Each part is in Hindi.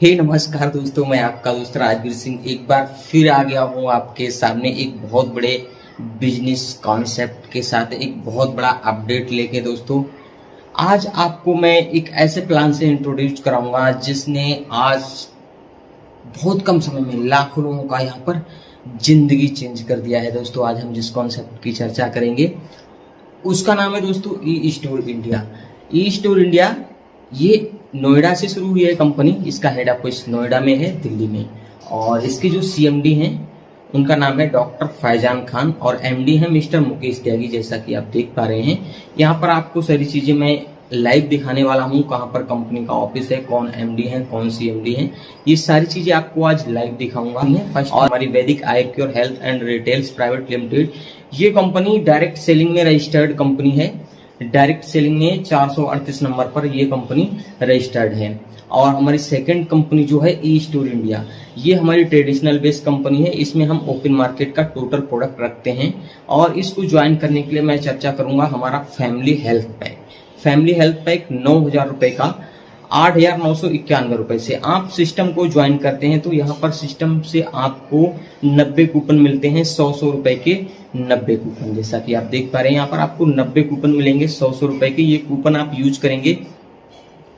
नमस्कार दोस्तों, मैं आपका दोस्त राजवीर सिंह एक बार फिर आ गया हूँ आपके सामने एक बहुत बड़े बिजनेस कॉन्सेप्ट के साथ, एक बहुत बड़ा अपडेट लेके। दोस्तों, आज आपको मैं एक ऐसे प्लान से इंट्रोड्यूस कराऊंगा जिसने आज बहुत कम समय में लाखों लोगों का यहाँ पर जिंदगी चेंज कर दिया है। दोस्तों, आज हम जिस कॉन्सेप्ट की चर्चा करेंगे उसका नाम है दोस्तों e store India. E store India ये नोएडा से शुरू हुई है कंपनी। इसका हेड ऑफिस नोएडा में है, दिल्ली में। और इसके जो सीएमडी हैं उनका नाम है डॉक्टर फैजान खान और एमडी है मिस्टर मुकेश त्यागी। जैसा कि आप देख पा रहे हैं, यहाँ पर आपको सारी चीजें मैं लाइव दिखाने वाला हूँ। कहाँ पर कंपनी का ऑफिस है, कौन एमडी है, कौन सीएमडी है, ये सारी चीजें आपको आज लाइव दिखाऊंगा। फर्स्ट, और हमारी Vedic eye cure health and retails private limited, ये कंपनी डायरेक्ट सेलिंग में रजिस्टर्ड कंपनी है। डायरेक्ट सेलिंग में 438 नंबर पर ये कंपनी रजिस्टर्ड है। और हमारी सेकंड कंपनी जो है ई स्टोर इंडिया, ये हमारी ट्रेडिशनल बेस्ड कंपनी है। इसमें हम ओपन मार्केट का टोटल प्रोडक्ट रखते हैं। और इसको ज्वाइन करने के लिए मैं चर्चा करूंगा हमारा family health pack. Family health pack 9,000 रुपए का 8,991 रुपए से आप सिस्टम को ज्वाइन करते हैं तो यहाँ पर सिस्टम से आपको 90 कूपन मिलते हैं। 100 रुपए के 90 कूपन, जैसा कि आप देख पा रहे हैं यहाँ पर आपको 90 कूपन मिलेंगे 100 रुपए के। ये कूपन आप यूज करेंगे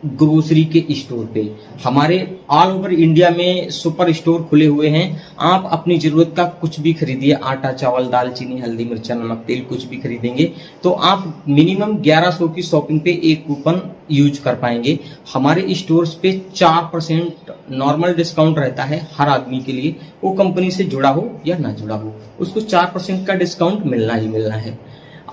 ग्रोसरी के स्टोर पे। हमारे ऑल ओवर इंडिया में सुपर स्टोर खुले हुए हैं। आप अपनी जरूरत का कुछ भी खरीदिए, आटा, चावल, दाल, चीनी, हल्दी, मिर्चा, नमक, तेल, कुछ भी खरीदेंगे तो आप मिनिमम 1100 की शॉपिंग पे एक कूपन यूज कर पाएंगे। हमारे स्टोर्स पे 4% नॉर्मल डिस्काउंट रहता है हर आदमी के लिए, वो कंपनी से जुड़ा हो या ना जुड़ा हो, उसको 4% का डिस्काउंट मिलना ही मिलना है।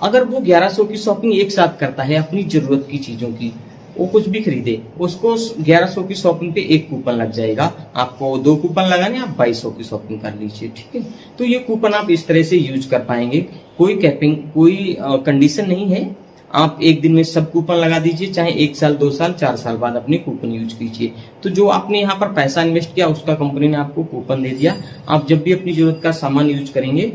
अगर वो 1100 की शॉपिंग एक साथ करता है अपनी जरूरत की चीजों की, वो कुछ भी खरीदे, उसको 1100 की शॉपिंग पे एक कूपन लग जाएगा। आपको 2 कूपन लगाने, आप 2200 की शॉपिंग कर लीजिए, ठीक है। तो ये कूपन आप इस तरह से यूज कर पाएंगे। कोई कैपिंग, कोई कंडीशन नहीं है। आप एक दिन में सब कूपन लगा दीजिए, चाहे 1 साल, 2 साल, 4 साल बाद अपने कूपन यूज कीजिए। तो जो आपने यहाँ पर पैसा इन्वेस्ट किया उसका कंपनी ने आपको कूपन दे दिया। आप जब भी अपनी जरूरत का सामान यूज करेंगे,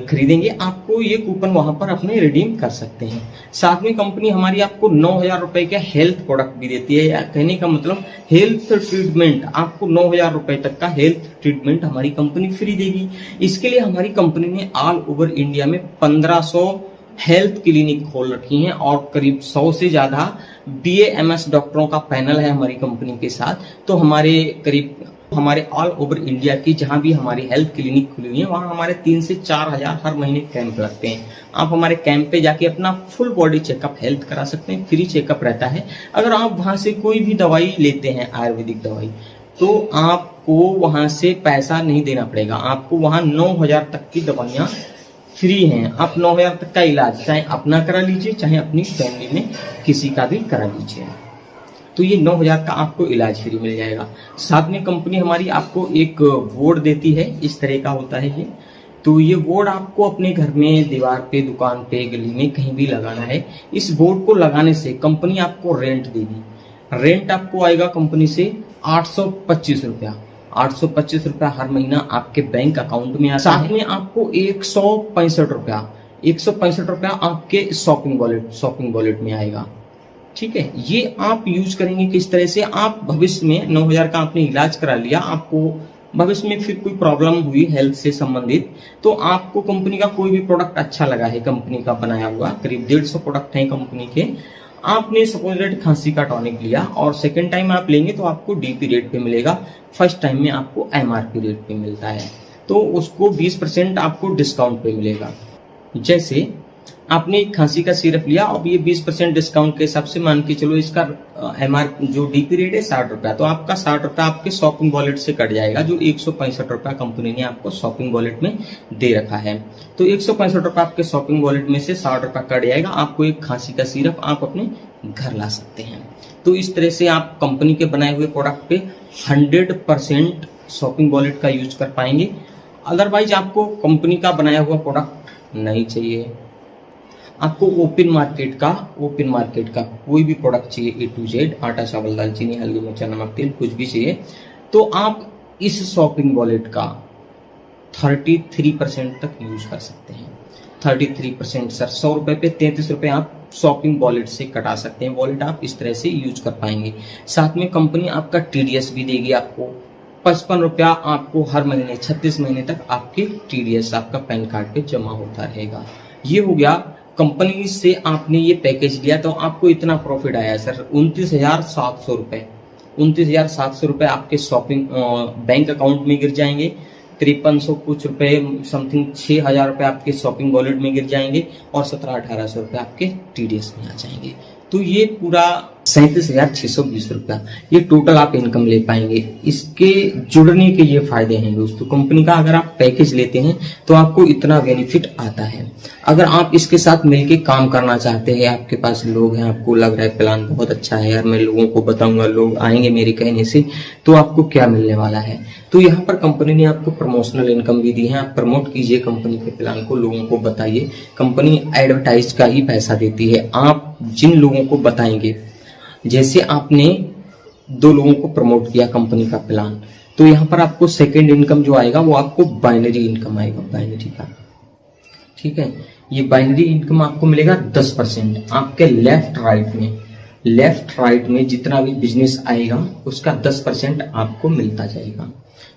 खरीदेंगे, आपको ये कूपन वहां पर अपने रिडीम कर सकते हैं। साथ में कंपनी हमारी आपको 9,000 रुपए का हेल्थ प्रोडक्ट भी देती है। या कहने का मतलब हेल्थ ट्रीटमेंट, आपको 9,000 रुपए तक का हेल्थ ट्रीटमेंट हमारी कंपनी फ्री देगी। इसके लिए हमारी कंपनी ने ऑल ओवर इंडिया में 1500 हेल्थ क्लिनिक खोल रखी हैं और करीब 100 से ज्यादा BAMS डॉक्टरों का पैनल है हमारी कंपनी के साथ। तो हमारे ऑल ओवर इंडिया की जहां भी हमारी हेल्थ क्लिनिक खुली हुई है, वहां हमारे 3 से 4 हजार हर महीने कैंप लगते हैं। आप हमारे कैंप पे जाके अपना फुल बॉडी चेकअप हेल्थ करा सकते हैं, फ्री चेकअप रहता है। अगर आप वहां से कोई भी दवाई लेते हैं, आयुर्वेदिक दवाई, तो आपको वहां से पैसा नहीं देना पड़ेगा। आपको वहां 9,000 तक की दवाइयां फ्री हैं। आप 9,000 तक का इलाज चाहे अपना करा लीजिए, चाहे अपनी फैमिली में किसी का भी करा लीजिए, तो ये 9,000 का आपको इलाज फ्री मिल जाएगा। साथ में कंपनी हमारी आपको एक बोर्ड देती है, इस तरह का होता है ये। तो ये बोर्ड आपको अपने घर में, दीवार पे, दुकान पे, गली में कहीं भी लगाना है। इस बोर्ड को लगाने से कंपनी आपको रेंट देगी। रेंट आपको आएगा कंपनी से 825 रुपया। 825 रुपया हर महीना आपके बैंक अकाउंट में आता है। साथ में आपको 165 रुपया आपके शॉपिंग वॉलेट में आएगा, ठीक है। ये आप यूज करेंगे किस तरह से, आप भविष्य में 9,000 का आपने इलाज करा लिया, आपको भविष्य में फिर कोई प्रॉब्लम हुई हेल्थ से संबंधित, तो आपको कंपनी का कोई भी प्रोडक्ट अच्छा लगा है, कंपनी का बनाया हुआ, करीब 150 प्रोडक्ट हैं कंपनी के। आपने सपोज खांसी का टॉनिक लिया और सेकेंड टाइम आप लेंगे तो आपको DP रेट पे मिलेगा, फर्स्ट टाइम में आपको MRP रेट पे मिलता है, तो उसको 20% आपको डिस्काउंट पे मिलेगा। जैसे आपने खांसी का सिरप लिया, अब ये 20% डिस्काउंट के हिसाब से मान के चलो इसका जो DP रेट है 60 रुपया, तो आपका 60 रुपया आपके शॉपिंग वॉलेट से कट जाएगा, जो 165 रुपया कंपनी ने आपको शॉपिंग वॉलेट में दे रखा है। तो 165 रुपया आपके शॉपिंग वॉलेट में से 60 रुपया कट जाएगा, आपको एक खांसी का सिरप आप अपने घर ला सकते हैं। तो इस तरह से आप कंपनी के बनाए हुए प्रोडक्ट पे 100% शॉपिंग वॉलेट का यूज कर पाएंगे। अदरवाइज आपको कंपनी का बनाया हुआ प्रोडक्ट नहीं चाहिए, आपको ओपन मार्केट का कोई भी प्रोडक्ट चाहिए, A to Z, आटा, चावल, दाल, चीनी, हल्दी, मिर्चा, नमक, तेल, कुछ भी चाहिए, तो आप इस शॉपिंग वॉलेट का 33% तक यूज कर सकते हैं। 33% सर, 100 रुपए पे 33 रुपए आप शॉपिंग वॉलेट से कटा सकते हैं। वॉलेट आप इस तरह से यूज कर पाएंगे। साथ में कंपनी आपका टीडीएस भी देगी आपको 55 रुपया, आपको हर महीने 36 महीने तक आपके टीडीएस आपका पैन कार्ड पे जमा होता रहेगा। ये हो गया कंपनी से आपने ये पैकेज लिया तो आपको इतना प्रॉफिट आया सर 29,700 रुपए। 29,700 रुपए आपके शॉपिंग बैंक अकाउंट में गिर जाएंगे। 5300 कुछ रुपए समथिंग 6,000 रुपए आपके शॉपिंग वॉलेट में गिर जाएंगे और 1700-1800 रुपए आपके टीडीएस में आ जाएंगे। तो ये पूरा 37,620 रुपया ये टोटल आप इनकम ले पाएंगे। इसके जुड़ने के ये फायदे हैं दोस्तों कंपनी का। अगर आप पैकेज लेते हैं तो आपको इतना बेनिफिट आता है। अगर आप इसके साथ मिलके काम करना चाहते हैं, आपके पास लोग हैं, आपको लग रहा है प्लान बहुत अच्छा है यार, मैं लोगों को बताऊंगा, लोग आएंगे मेरे कहने से, तो आपको क्या मिलने वाला है। तो यहाँ पर कंपनी ने आपको प्रमोशनल इनकम भी दी है। आप प्रमोट कीजिए कंपनी के प्लान को, लोगों को बताइए। कंपनी एडवर्टाइज का ही पैसा देती है। आप जिन लोगों को बताएंगे, जैसे आपने 2 लोगों को प्रमोट किया कंपनी का प्लान, तो यहाँ पर आपको सेकेंड इनकम जो आएगा वो आपको बाइनरी इनकम आएगा, बाइनरी का। ठीक है, ये बाइनरी इनकम आपको मिलेगा 10% आपके लेफ्ट राइट में जितना भी बिजनेस आएगा उसका 10% आपको मिलता जाएगा।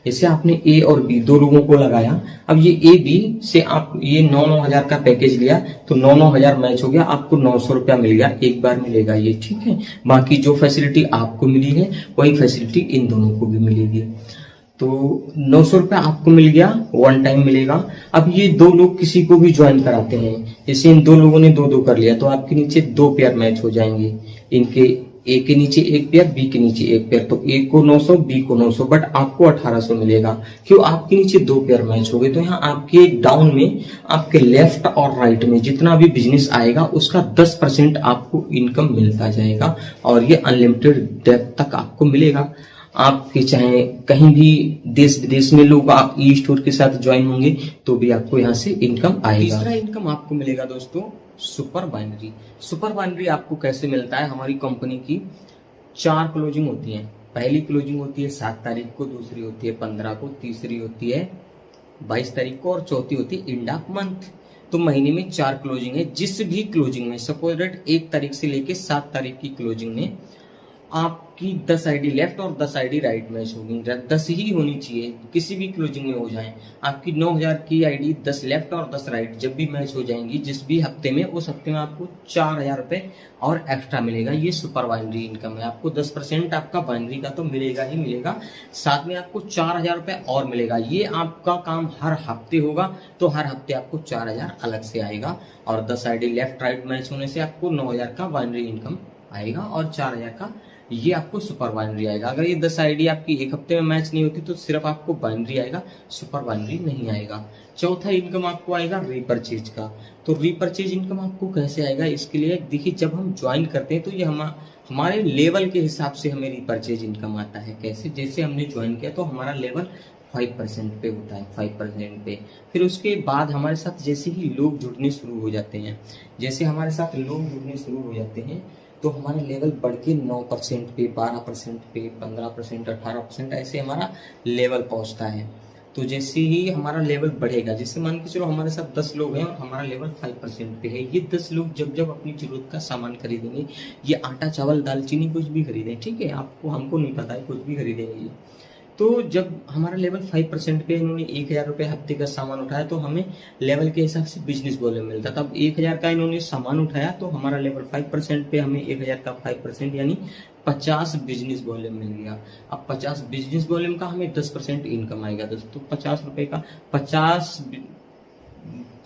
जैसे आपने ए और बी 2 लोगों को लगाया, अब ये ए बी से आप ये 9,000 का पैकेज लिया तो 9,000 मैच हो गया, आपको 900 रुपया मिल गया, एक बार मिलेगा ये। ठीक है, बाकी जो फैसिलिटी आपको मिली है वही फैसिलिटी इन दोनों को भी मिलेगी। तो 900 रुपया आपको मिल गया, 1 टाइम मिलेगा। अब ये 2 लोग किसी को भी ज्वाइन कराते हैं, जैसे इन 2 लोगों ने 2-2 कर लिया तो आपके नीचे 2 पेयर मैच हो जाएंगे। इनके ए के नीचे 1 पेयर, बी के नीचे 1 पेयर, तो ए को 900, बी को 900, बट आपको 1800 मिलेगा। क्यों? आपके नीचे 2 पेयर मैच हो गए। तो यहाँ आपके डाउन में आपके लेफ्ट और राइट में जितना भी बिजनेस आएगा उसका 10% आपको इनकम मिलता जाएगा और ये अनलिमिटेड डेप्थ तक आपको मिलेगा। आपके चाहे कहीं भी देश विदेश में लोग आप ई स्टोर के साथ ज्वाइन होंगे तो भी आपको यहाँ से इनकम आएगा। तीसरा इनकम आपको मिलेगा दोस्तों सुपर बाइनरी। सुपर बाइनरी आपको कैसे मिलता है? हमारी कंपनी की 4 क्लोजिंग होती है। पहली क्लोजिंग होती है 7 तारीख को, दूसरी होती है 15 को, तीसरी होती है 22 तारीख को और चौथी होती है एंड ऑफ मंथ। तो महीने में 4 क्लोजिंग है। जिस भी क्लोजिंग में सपोज डेट 1 तारीख से लेके 7 तारीख की क्लोजिंग में आपकी 10 आईडी लेफ्ट और 10 आईडी राइट मैच होगी। 10 ही होनी चाहिए, किसी भी क्लोजिंग में हो जाए। आपकी 9,000 की आईडी 10 लेफ्ट और 10 राइट जब भी मैच हो जाएंगी जिस भी हफ्ते में, उस हफ्ते में आपको 4,000 रुपए और एक्स्ट्रा मिलेगा। ये सुपर बाइनरी इनकम है। आपको 10% आपका बाइनरी का तो मिलेगा ही मिलेगा, साथ में आपको 4,000 रुपए और मिलेगा। ये आपका काम हर हफ्ते होगा तो हर हफ्ते आपको 4,000 अलग से आएगा और 10 आईडी लेफ्ट राइट मैच होने से आपको 9,000 का बाइनरी इनकम आएगा और 4,000 का ये आपको सुपर बाइनरी आएगा। अगर ये 10 आईडी आपकी एक हफ्ते में मैच नहीं होती तो सिर्फ आपको बाइनरी आएगा, सुपर बाइनरी नहीं आएगा। चौथा इनकम आपको आएगा रीपरचेज का। तो रीपरचेज इनकम आपको कैसे आएगा? इसके लिए देखिए, जब हम ज्वाइन करते हैं तो ये हमारे लेवल के हिसाब से हमें रीपरचेज इनकम आता है। कैसे? जैसे हमने ज्वाइन किया तो हमारा लेवल 5% पे होता है, 5% पे। फिर उसके बाद हमारे साथ जैसे ही लोग जुड़ने शुरू हो जाते हैं, जैसे हमारे साथ लोग जुड़ने शुरू हो जाते हैं तो हमारा लेवल बढ़ के 9% पे, 12% पे, 15%, 18% ऐसे हमारा लेवल पहुंचता है। तो जैसे ही हमारा लेवल बढ़ेगा, जैसे मान के चलो हमारे साथ 10 लोग हैं और हमारा लेवल 5% पे है, ये 10 लोग जब जब अपनी जरूरत का सामान खरीदेंगे, ये आटा चावल दालचीनी कुछ भी खरीदें, ठीक है, आपको हमको नहीं पता है, कुछ भी खरीदेंगे ये, तो जब हमारा लेवल 5% पे इन्होंने 1,000 रुपये हफ्ते का सामान उठाया तो हमें लेवल के हिसाब से बिजनेस वॉल्यूम मिलता। तब 1,000 का इन्होंने सामान उठाया तो हमारा लेवल 5% पे हमें 1,000 का 5% यानी 50 बिजनेस वॉल्यूम मिल गया। अब 50 बिजनेस वॉल्यूम का हमें 10% इनकम आएगा दोस्तों। 50 रुपए का 50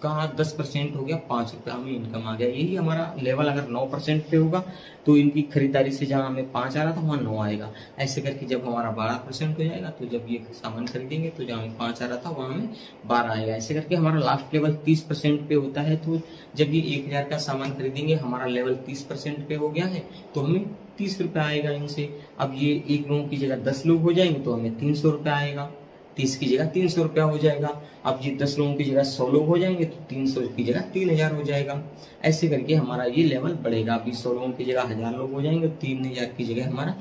का 10% हो गया 5 रुपया हमें इनकम आ गया। यही हमारा लेवल अगर 9% पे होगा तो इनकी खरीदारी से जहां हमें 5 आ रहा था वहां 9 आएगा। ऐसे करके जब हमारा 12% हो जाएगा तो जब ये सामान खरीदेंगे तो जहां हमें 5 आ रहा था वहां हमें 12 आएगा। ऐसे करके हमारा लास्ट लेवल 30% पे होता है। तो जब ये 1,000 का सामान खरीदेंगे, हमारा लेवल 30% पे हो गया है तो हमें 30 रुपया आएगा इनसे। अब ये एक लोगों की जगह 10 लोग हो जाएंगे तो हमें 300 रुपया आएगा, 30 की जगह 300 रुपया हो जाएगा। अब ये 10 लोगों की जगह 100 लोग हो जाएंगे तो 300 की जगह 3,000 हो जाएगा। ऐसे करके हमारा ये लेवल बढ़ेगा। अभी 100 लोगों की जगह 1,000 लोग हो जाएंगे, 3,000 की जगह हमारा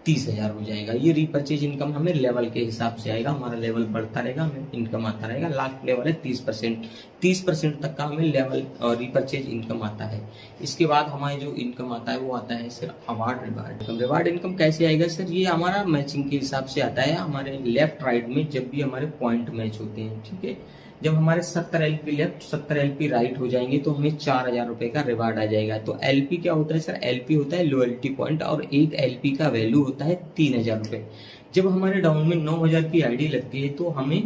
30,000 हो जाएगा। ये रीपरचेज इनकम हमें लेवल के हिसाब से आएगा, हमारा लेवल बढ़ता रहेगा, हमें इनकम आता रहेगा। लास्ट लेवल है 30%, 30% तक का हमें लेवल और रीपरचेज इनकम आता है। इसके बाद हमारे जो इनकम आता है वो आता है sir award reward. Reward income कैसे आएगा सर? ये हमारा मैचिंग के हिसाब से आता है, हमारे लेफ्ट राइट में जब भी हमारे पॉइंट मैच होते हैं, ठीक है। जब हमारे 70 LP लेफ्ट 70 LP राइट हो जाएंगे तो हमें 4,000 रुपए का रिवार्ड आ जाएगा। तो LP क्या होता है सर? LP होता है लॉयल्टी पॉइंट और एक LP का वैल्यू होता है 3,000 रुपए। जब हमारे डाउन में 9,000 की आईडी लगती है तो हमें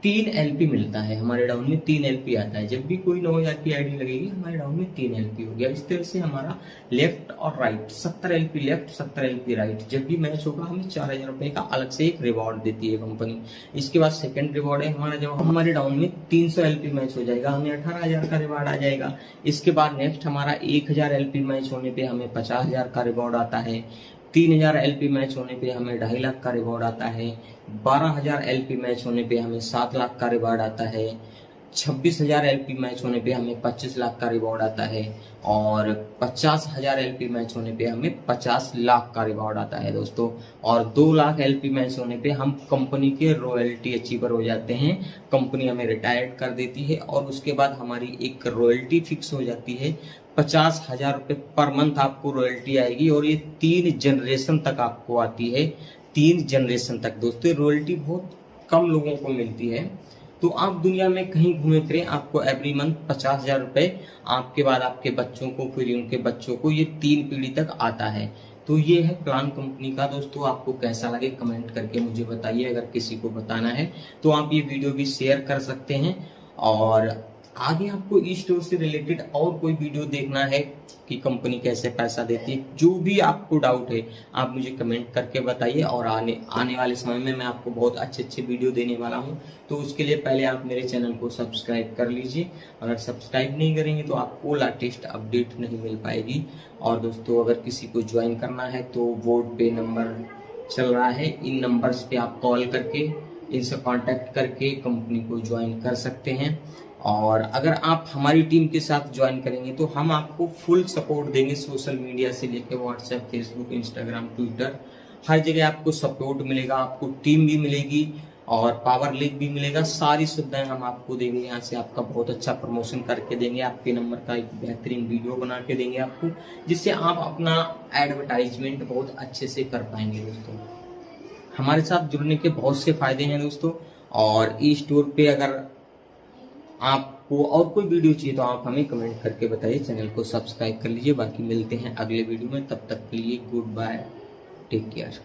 3 LP मिलता है, हमारे डाउन में 3 LP आता है। जब भी कोई 9,000 की आईडी लगेगी हमारे डाउन में 3 LP हो गया। इस तरह से हमारा लेफ्ट और right 70 LP left 70 LP right जब भी मैच होगा हमें 4,000 रुपए का अलग से एक रिवॉर्ड देती है कंपनी। इसके बाद सेकंड रिवॉर्ड है हमारा, जब हमारे डाउन में 300 LP मैच हो जाएगा हमें 18,000 का रिवॉर्ड आ जाएगा। इसके बाद नेक्स्ट हमारा 1,000 LP मैच होने पे हमें 50,000 का रिवॉर्ड आता है। 3,000 LP मैच होने पे हमें 2.5 लाख का रिवॉर्ड आता है। 12,000 LP मैच होने पे हमें 7 लाख का रिवॉर्ड आता है। 26,000 LP मैच होने पे हमें 25 लाख का रिवॉर्ड आता है और 50,000 LP मैच होने पे हमें 50 लाख का रिवॉर्ड आता है दोस्तों। और 2 लाख LP मैच होने पे हम कंपनी के रॉयल्टी अचीवर हो जाते हैं, कंपनी हमें रिटायर्ड कर देती है और उसके बाद हमारी एक रॉयल्टी फिक्स हो जाती है। 50,000 रुपए पर मंथ आपको रॉयल्टी आएगी और ये 3 जनरेशन तक आपको आती है, 3 जनरेशन तक। दोस्तों रॉयल्टी बहुत कम लोगों को मिलती है, तो आप दुनिया में कहीं घूमे फिरें आपको एवरी मंथ 50,000 रुपए आपके बाद आपके बच्चों को फिर उनके बच्चों को ये 3 पीढ़ी तक आता है। तो ये है प्लान कंपनी का। दोस्तों आपको कैसा लगे कमेंट करके मुझे बताइए। अगर किसी को बताना है तो आप ये वीडियो भी शेयर कर सकते हैं और आगे आपको ई स्टोर से रिलेटेड और कोई वीडियो देखना है कि कंपनी कैसे पैसा देती है, जो भी आपको डाउट है आप मुझे कमेंट करके बताइए और आने वाले समय में मैं आपको बहुत अच्छे अच्छे वीडियो देने वाला हूं। तो उसके लिए पहले आप मेरे चैनल को सब्सक्राइब कर लीजिए। अगर सब्सक्राइब नहीं करेंगे तो आपको लेटेस्ट अपडेट नहीं मिल पाएगी। और दोस्तों अगर किसी को ज्वाइन करना है तो बोर्ड पे नंबर चल रहा है, इन नंबर्स पे आप कॉल करके इनसे कांटेक्ट करके कंपनी को ज्वाइन कर सकते हैं। और अगर आप हमारी टीम के साथ ज्वाइन करेंगे तो हम आपको फुल सपोर्ट देंगे, सोशल मीडिया से लेकर व्हाट्सएप, फेसबुक, इंस्टाग्राम, ट्विटर, हर जगह आपको सपोर्ट मिलेगा। आपको टीम भी मिलेगी और पावर लिंक भी मिलेगा, सारी सुविधाएं हम आपको देंगे। यहाँ से आपका बहुत अच्छा प्रमोशन करके देंगे, आपके नंबर का एक बेहतरीन वीडियो बना के देंगे आपको, जिससे आप अपना एडवर्टाइजमेंट बहुत अच्छे से कर पाएंगे। दोस्तों हमारे साथ जुड़ने के बहुत से फायदे हैं दोस्तों। और ई स्टोर पे अगर आपको और कोई वीडियो चाहिए तो आप हमें कमेंट करके बताइए। चैनल को सब्सक्राइब कर लीजिए। बाकी मिलते हैं अगले वीडियो में, तब तक के लिए गुड बाय, टेक केयर।